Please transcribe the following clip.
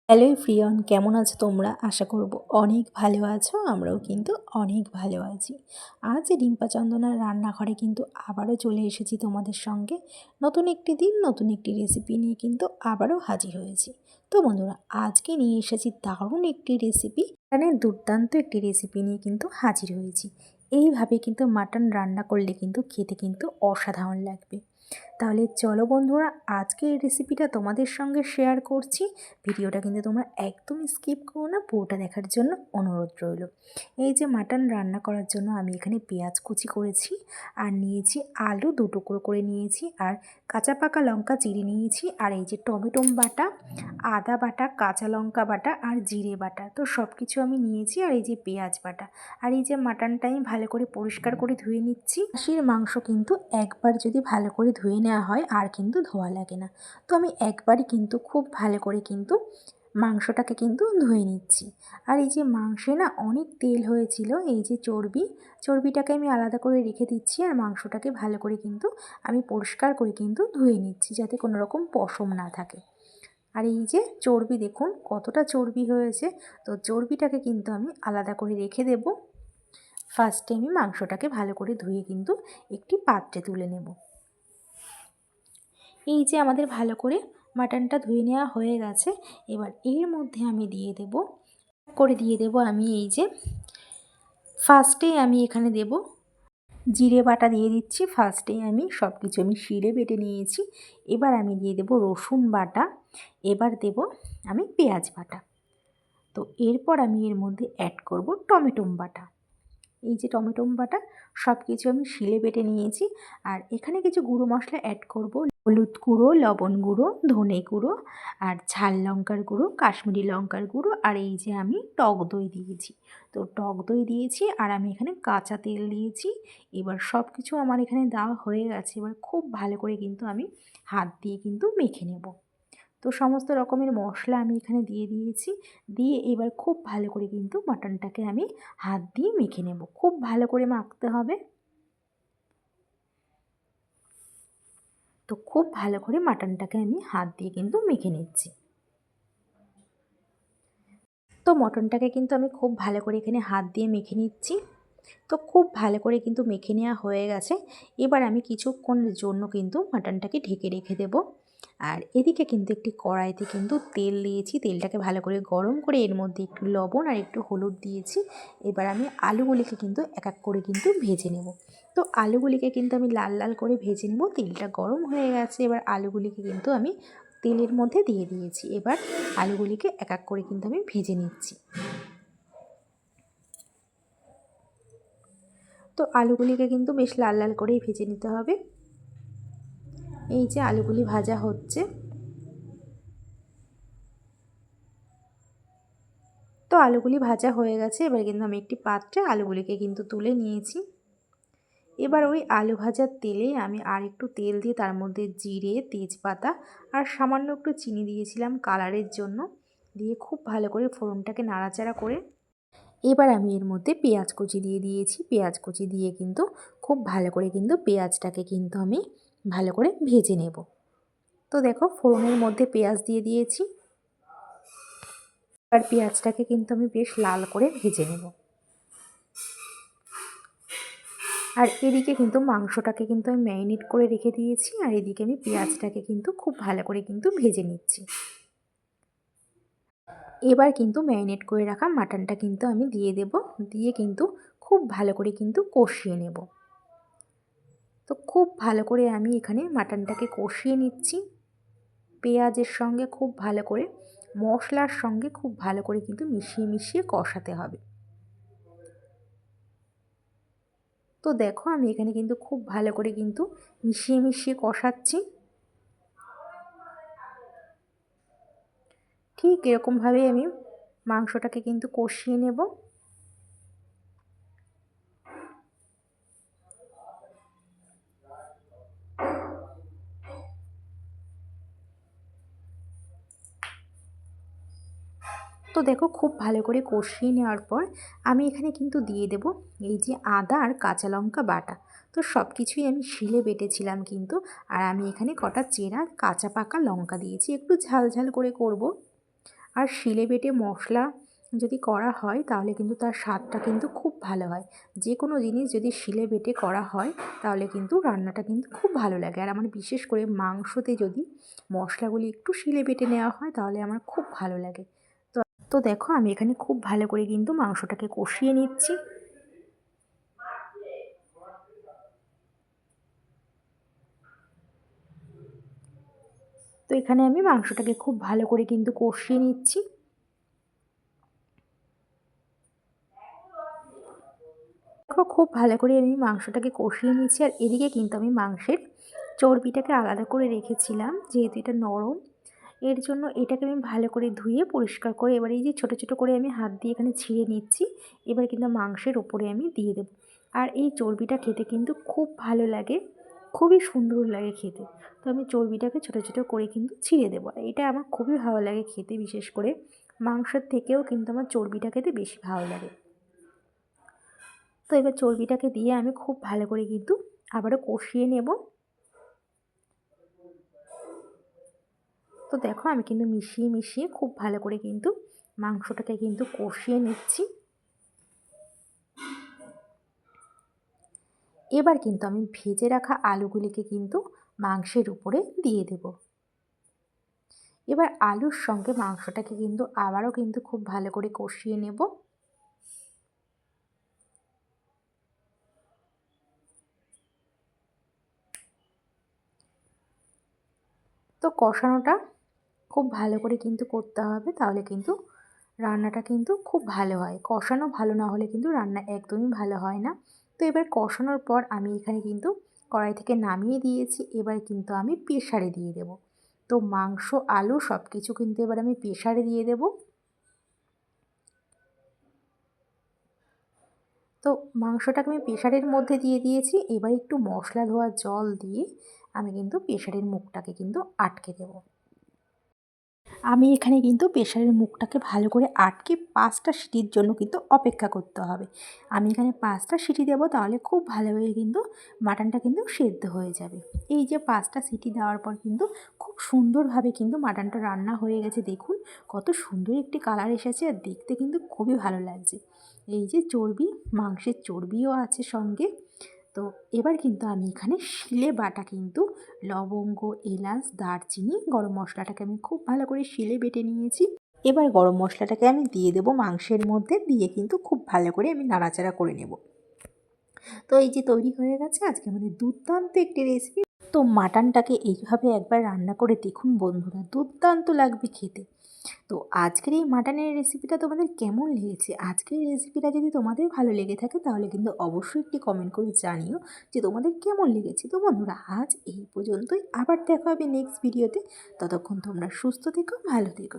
Hello everyone, কেমন আছো তোমরা? আশা করব অনেক ভালো আছো। আমরাও কিন্তু অনেক ভালো আছি। আজ রিম্পা চন্দনার রান্নাঘরে কিন্তু আবারও চলে এসেছি তোমাদের সঙ্গে। নতুন একটি দিন, নতুন একটি রেসিপি নিয়ে কিন্তু আবারও হাজির হয়েছি। তো বন্ধুরা, আজকে নিয়ে এসেছি দারুণ একটি রেসিপি, মানে দুর্দান্ত একটি রেসিপি নিয়ে কিন্তু হাজির হয়েছি। এইভাবে কিন্তু মাটন রান্না করলে কিন্তু খেতে কিন্তু অসাধারণ লাগবে। তাহলে চলো বন্ধুরা, আজকে এই রেসিপিটা তোমাদের সঙ্গে শেয়ার করছি। ভিডিওটা কিন্তু তোমরা একদমই স্কিপ করো না, পুরোটা দেখার জন্য অনুরোধ রইল। এই যে মাটন রান্না করার জন্য আমি এখানে পেঁয়াজ কুচি করেছি, আর নিয়েছি আলু 2 টুকরো করে নিয়েছি, আর কাঁচা পাকা লঙ্কা চিড়ে নিয়েছি, আর এই যে টমেটো বাটা, আদা বাটা, কাঁচা লঙ্কা বাটা আর জিরে বাটা, তো সব কিছু আমি নিয়েছি। আর এই যে পেঁয়াজ বাটা, আর এই যে মাটনটা আমি ভালো করে পরিষ্কার করে ধুয়ে নিচ্ছি। খাসির মাংস কিন্তু একবার যদি ভালো করে ধুয়ে নেওয়া হয় আর কিন্তু ধোয়া লাগে না। তো আমি একবারই কিন্তু খুব ভালো করে কিন্তু মাংসটাকে কিন্তু ধুয়ে নিচ্ছি। আর এই যে মাংসে না অনেক তেল হয়েছিল, এই যে চর্বিটাকে আমি আলাদা করে রেখে দিচ্ছি, আর মাংসটাকে ভালো করে কিন্তু আমি পরিষ্কার করে কিন্তু ধুয়ে নিচ্ছি, যাতে কোনো রকম পশম না থাকে। আর এই যে চর্বি, দেখুন কতটা চর্বি হয়েছে। তো চর্বিটাকে কিন্তু আমি আলাদা করে রেখে দেব। ফার্স্টে আমি মাংসটাকে ভালো করে ধুয়ে কিন্তু একটি পাত্রে তুলে নেব। এই যে আমাদের ভালো করে মাটনটা ধুয়ে নেওয়া হয়ে গেছে। এবার এর মধ্যে আমি দিয়ে দেব আমি এই যে ফার্স্টে আমি এখানে দেব জিরে বাটা দিয়ে দিচ্ছি। ফার্স্টেই আমি সব কিছু আমি শিলে বেটে নিয়েছি। এবার আমি দিয়ে দেব রসুন বাটা, এবার দেব আমি পেঁয়াজ বাটা। তো এরপর আমি এর মধ্যে অ্যাড করব টমেটো বাটা। এই যে টমেটো বাটা সব কিছু আমি শিলে বেটে নিয়েছি। আর এখানে কিছু গুঁড়ো মশলা অ্যাড করব, হলুদ গুঁড়ো, লবণ গুঁড়ো, ধনে গুঁড়ো, আর ঝাল লঙ্কার গুঁড়ো, কাশ্মীরি লঙ্কার গুঁড়ো, আর এই যে আমি টক দই দিয়েছি। তো টক দই দিয়েছি, আর আমি এখানে কাঁচা তেল দিয়েছি। এবার সব কিছু আমার এখানে দেওয়া হয়ে গেছে। এবার খুব ভালো করে কিন্তু আমি হাত দিয়ে কিন্তু মেখে নেব। তো সমস্ত রকমের মশলা আমি এখানে দিয়ে দিয়েছি। দিয়ে এবার খুব ভালো করে কিন্তু মাটনটাকে আমি হাত দিয়ে মেখে নেব। খুব ভালো করে মাখতে হবে। তো খুব ভালো করে মাটনটাকে আমি হাত দিয়ে কিন্তু মেখে নিচ্ছি। তো মটনটাকে কিন্তু আমি খুব ভালো করে এখানে হাত দিয়ে মেখে নিচ্ছি। তো খুব ভালো করে কিন্তু মেখে নেওয়া হয়ে গেছে। এবার আমি কিছুক্ষণের জন্য কিন্তু মাটনটাকে ঢেকে রেখে দেব। আর এদিকে কিন্তু একটি কড়াইতে কিন্তু তেল দিয়েছি। তেলটাকে ভালো করে গরম করে এর মধ্যে একটু লবণ আর একটু হলুদ দিয়েছি। এবার আমি আলুগুলিকে কিন্তু এক এক করে কিন্তু ভেজে নেব। তো আলুগুলিকে কিন্তু আমি লাল লাল করে ভেজে নেব। তেলটা গরম হয়ে গেছে। এবার আলুগুলিকে কিন্তু আমি তেলের মধ্যে দিয়ে দিয়েছি। এবার আলুগুলিকে এক এক করে কিন্তু আমি ভেজে নিচ্ছি। তো আলুগুলিকে কিন্তু বেশ লাল লাল করেই ভেজে নিতে হবে। এই যে আলুগুলি ভাজা হচ্ছে। তো আলুগুলি ভাজা হয়ে গেছে। এবার কিন্তু আমি একটি পাত্রে আলুগুলিকে কিন্তু তুলে নিয়েছি। এবার ওই আলু ভাজার তেলে আমি আর একটু তেল দিয়ে তার মধ্যে জিরে, তেজপাতা আর সামান্য একটু চিনি দিয়েছিলাম কালারের জন্য, দিয়ে খুব ভালো করে ফোড়নটাকে নাড়াচাড়া করে এবার আমি এর মধ্যে পেঁয়াজ কুচি দিয়ে দিয়েছি। পেঁয়াজ কুচি দিয়ে কিন্তু খুব ভালো করে কিন্তু পেঁয়াজটাকে কিন্তু আমি ভালো করে ভেজে নেব। তো দেখো ফোড়নের মধ্যে পেঁয়াজ দিয়ে দিয়েছি। আর পেঁয়াজটাকে কিন্তু আমি বেশ লাল করে ভেজে নেব। আর এদিকে কিন্তু মাংসটাকে কিন্তু আমি ম্যারিনেট করে রেখে দিয়েছি, আর এদিকে আমি পেঁয়াজটাকে কিন্তু খুব ভালো করে কিন্তু ভেজে নিচ্ছি। এবার কিন্তু ম্যারিনেট করে রাখা মাটনটা কিন্তু আমি দিয়ে দেব। দিয়ে কিন্তু খুব ভালো করে কিন্তু কষিয়ে নেব। তো খুব ভালো করে আমি এখানে মাটনটাকে কষিয়ে নিচ্ছি। পেঁয়াজের সঙ্গে খুব ভালো করে, মশলার সঙ্গে খুব ভালো করে কিন্তু মিশিয়ে মিশিয়ে কষাতে হবে। তো দেখো আমি এখানে কিন্তু খুব ভালো করে কিন্তু মিশিয়ে মিশিয়ে কষাচ্ছি। ঠিক এরকমভাবেই আমি মাংসটাকে কিন্তু কষিয়ে নেব। তো দেখো খুব ভালো করে কষিয়ে নেওয়ার পর আমি এখানে কিন্তু দিয়ে দেব এই যে আদা আর কাঁচা লঙ্কা বাটা। তো সব কিছুই আমি শিলে বেটেছিলাম কিন্তু। আর আমি এখানে কটা চেরা কাঁচা পাকা লঙ্কা দিয়েছি, একটু ঝাল ঝাল করে করব। আর শিলে বেটে মশলা যদি করা হয় তাহলে কিন্তু তার স্বাদটা কিন্তু খুব ভালো হয়। যে কোনো জিনিস যদি শিলে বেটে করা হয় তাহলে কিন্তু রান্নাটা কিন্তু খুব ভালো লাগে। আর আমার বিশেষ করে মাংসতে যদি মশলাগুলি একটু শিলে বেটে নেওয়া হয় তাহলে আমার খুব ভালো লাগে। তো তো দেখো আমি এখানে খুব ভালো করে কিন্তু মাংসটাকে কষিয়ে নিচ্ছি। তো এখানে আমি মাংসটাকে খুব ভালো করে কিন্তু কষিয়ে নিচ্ছি। দেখো খুব ভালো করে আমি মাংসটাকে কষিয়ে নিচ্ছি। আর এদিকে কিন্তু আমি মাংসের চর্বিটাকে আলাদা করে রেখেছিলাম, যেহেতু এটা নরম। এর জন্য এটাকে আমি ভালো করে ধুয়ে পরিষ্কার করে এবার এই যে ছোটো ছোটো করে আমি হাত দিয়ে এখানে ছিঁড়ে নিচ্ছি। এবার কিন্তু মাংসের ওপরে আমি দিয়ে দেবো। আর এই চর্বিটা খেতে কিন্তু খুব ভালো লাগে, খুবই সুন্দর লাগে খেতে। তো আমি চর্বিটাকে ছোটো ছোটো করে কিন্তু ছিঁড়ে দেবো। এটা আমার খুবই ভালো লাগে খেতে, বিশেষ করে মাংসের থেকেও কিন্তু আমার চর্বিটা খেতে বেশি ভালো লাগে। তো এবার চর্বিটাকে দিয়ে আমি খুব ভালো করে কিন্তু আবারও কষিয়ে নেব। তো দেখো আমি কিন্তু মিশিয়ে মিশিয়ে খুব ভালো করে কিন্তু মাংসটাকে কিন্তু কষিয়ে নিচ্ছি। এবার কিন্তু আমি ভেজে রাখা আলুগুলিকে কিন্তু মাংসের উপরে দিয়ে দেব। এবার আলুর সঙ্গে মাংসটাকে কিন্তু আবারও কিন্তু খুব ভালো করে কষিয়ে নেব। তো কষানোটা খুব ভালো করে কিন্তু করতে হবে, তাহলে কিন্তু রান্নাটা কিন্তু খুব ভালো হয়। কষানো ভালো না হলে কিন্তু রান্না একদমই ভালো হয় না। তো এবার কষানোর পর আমি এখানে কিন্তু কড়াই থেকে নামিয়ে দিয়েছি। এবার কিন্তু আমি প্রেসারে দিয়ে দেব। তো মাংস আলু সব কিছু কিন্তু এবার আমি প্রেসারে দিয়ে দেব। তো মাংসটাকে আমি প্রেসারের মধ্যে দিয়ে দিয়েছি। এবার একটু মশলা ধোয়া জল দিয়ে আমি কিন্তু প্রেসারের মুখটাকে কিন্তু আটকে দেবো। আমি এখানে কিন্তু প্রেসারের মুখটাকে ভালো করে আটকে 5টা সিটির জন্য কিন্তু অপেক্ষা করতে হবে। আমি এখানে 5টা সিটি দেবো, তাহলে খুব ভালোভাবে কিন্তু মাটনটা কিন্তু সেদ্ধ হয়ে যাবে। এই যে 5টা সিটি দেওয়ার পর কিন্তু খুব সুন্দরভাবে কিন্তু মাটনটা রান্না হয়ে গেছে। দেখুন কত সুন্দর একটি কালার এসেছে, আর দেখতে কিন্তু খুবই ভালো লাগছে। এই যে চর্বি, মাংসের চর্বিও আছে সঙ্গে। তো এবার কিন্তু আমি এখানে শিলে বাটা কিন্তু লবঙ্গ, এলাচ, দারচিনি, গরম মশলাটাকে আমি খুব ভালো করে শিলে বেটে নিয়েছি। এবার গরম মশলাটাকে আমি দিয়ে দেবো মাংসের মধ্যে, দিয়ে কিন্তু খুব ভালো করে আমি নাড়াচাড়া করে নেব। তো এই যে তৈরি হয়ে গেছে আজকে আমাদের দুর্দান্ত একটি রেসিপি। তো মাটনটাকে এইভাবে একবার রান্না করে দেখুন বন্ধুরা, দুর্দান্ত লাগবে খেতে। তো আজকের এই মাটনের রেসিপিটা তোমাদের কেমন লেগেছে? আজকের রেসিপিটা যদি তোমাদের ভালো লেগে থাকে তাহলে কিন্তু অবশ্যই একটি কমেন্ট করে জানিও যে তোমাদের কেমন লেগেছে। তো বন্ধুরা আজ এই পর্যন্তই, আবার দেখা হবে নেক্সট ভিডিওতে। ততক্ষণ তোমরা সুস্থ থেকো, ভালো থেকো।